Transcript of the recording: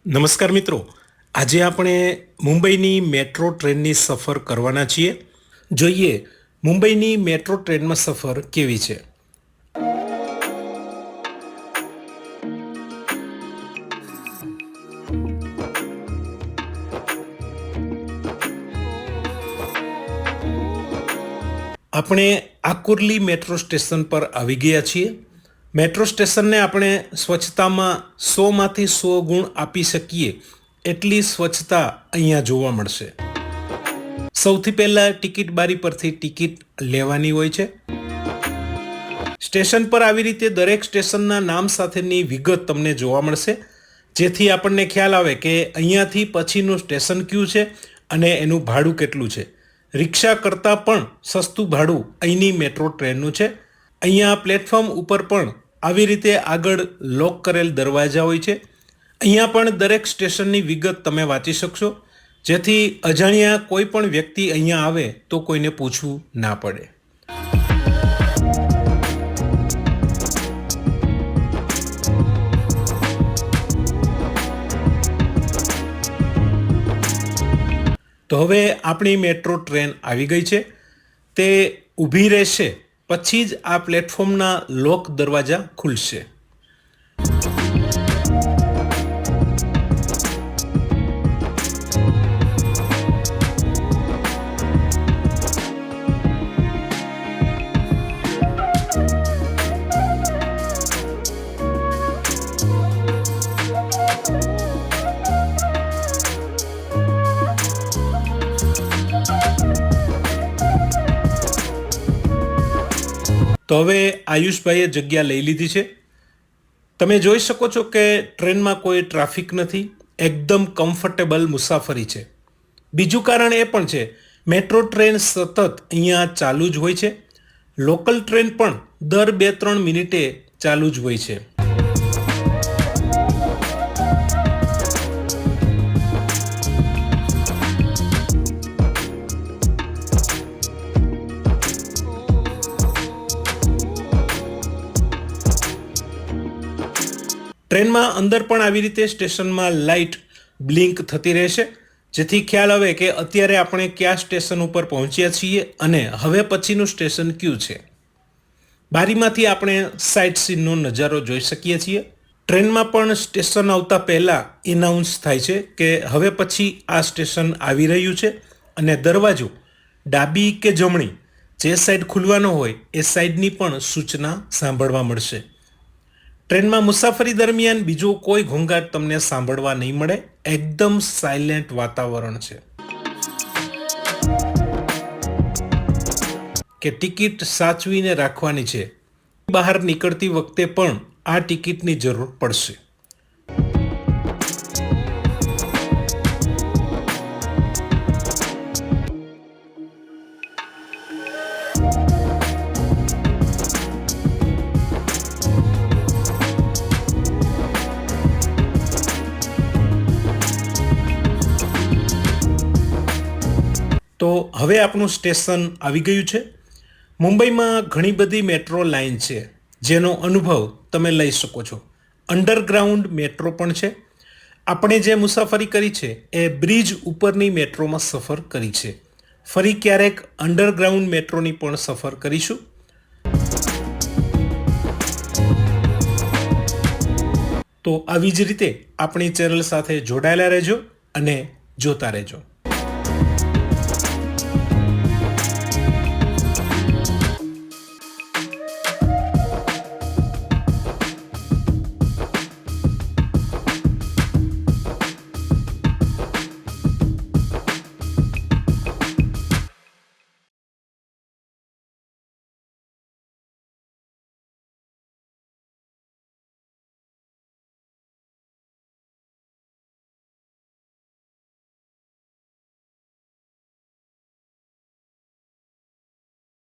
નમસ્કાર મિત્રો, આજે આપણે મુંબઈની મેટ્રો ટ્રેનની સફર કરવાના છીએ. જોઈએ મુંબઈની મેટ્રો ટ્રેનમાં સફર કેવી છે. આપણે આકુર્લી મેટ્રો સ્ટેશન પર આવી ગયા છીએ. મેટ્રો સ્ટેશનને આપણે સ્વચ્છતામાં 100માંથી 100 ગુણ આપી શકીએ એટલી સ્વચ્છતા અહીંયા જોવા મળશે. સૌથી પહેલાં ટિકિટ બારી પરથી ટિકિટ લેવાની હોય છે. સ્ટેશન પર આવી રીતે દરેક સ્ટેશનના નામ સાથેની વિગત તમને જોવા મળશે, જેથી આપણને ખ્યાલ આવે કે અહીંયાથી પછીનું સ્ટેશન કયું છે અને એનું ભાડું કેટલું છે. રિક્ષા કરતાં પણ સસ્તું ભાડું અહીંની મેટ્રો ટ્રેનનું છે. અહીંયા પ્લેટફોર્મ ઉપર પણ આવી રીતે આગળ લોક કરેલ દરવાજા હોય છે. અહીંયા પણ દરેક સ્ટેશનની વિગત તમે વાંચી શકશો, જેથી અજાણ્યા કોઈ પણ વ્યક્તિ અહીંયા આવે તો કોઈને પૂછવું ના પડે. તો હવે આપણી મેટ્રો ટ્રેન આવી ગઈ છે. તે ઊભી રહેશે પછી જ આ પ્લેટફોર્મના લોક દરવાજા ખુલશે. તો હવે આયુષભાઈએ જગ્યા લઈ લીધી છે. તમે જોઈ શકો છો કે ટ્રેનમાં કોઈ ટ્રાફિક નથી, એકદમ કમ્ફર્ટેબલ મુસાફરી છે. બીજું કારણ એ પણ છે, મેટ્રો ટ્રેન સતત અહીંયા ચાલુ જ હોય છે. લોકલ ટ્રેન પણ દર 2-3 મિનિટે ચાલુ જ હોય છે. ટ્રેનમાં અંદર પણ આવી રીતે સ્ટેશનમાં લાઇટ બ્લિંક થતી રહેશે, જેથી ખ્યાલ આવે કે અત્યારે આપણે કયા સ્ટેશન ઉપર પહોંચ્યા છીએ અને હવે પછીનું સ્ટેશન કયું છે. બારીમાંથી આપણે સાઇટ સીનનો નજારો જોઈ શકીએ છીએ. ટ્રેનમાં પણ સ્ટેશન આવતા પહેલાં એનાઉન્સ થાય છે કે હવે પછી આ સ્ટેશન આવી રહ્યું છે અને દરવાજો ડાબી કે જમણી જે સાઈડ ખુલવાનો હોય એ સાઈડની પણ સૂચના સાંભળવા મળશે. ટ્રેનમાં મુસાફરી દરમિયાન બીજો કોઈ ઘોંઘાટ તમને સાંભળવા નહીં મળે. એકદમ સાયલેન્ટ વાતાવરણ છે. કે ટિકિટ સાચવીને રાખવાની છે. બહાર નીકળતી વખતે પણ આ ટિકિટની જરૂર પડશે. તો હવે આપણું સ્ટેશન આવી ગયું છે. મુંબઈમાં ઘણી બધી મેટ્રો લાઇન છે, જેનો અનુભવ તમે લઈ શકો છો. અંડરગ્રાઉન્ડ મેટ્રો પણ છે. આપણે જે મુસાફરી કરી છે એ બ્રિજ ઉપરની મેટ્રોમાં સફર કરી છે. ફરી ક્યારેક અંડરગ્રાઉન્ડ મેટ્રોની પણ સફર કરીશું. તો આવી જ રીતે આપણી ચેનલ સાથે જોડાયેલા રહેજો અને જોતા રહેજો.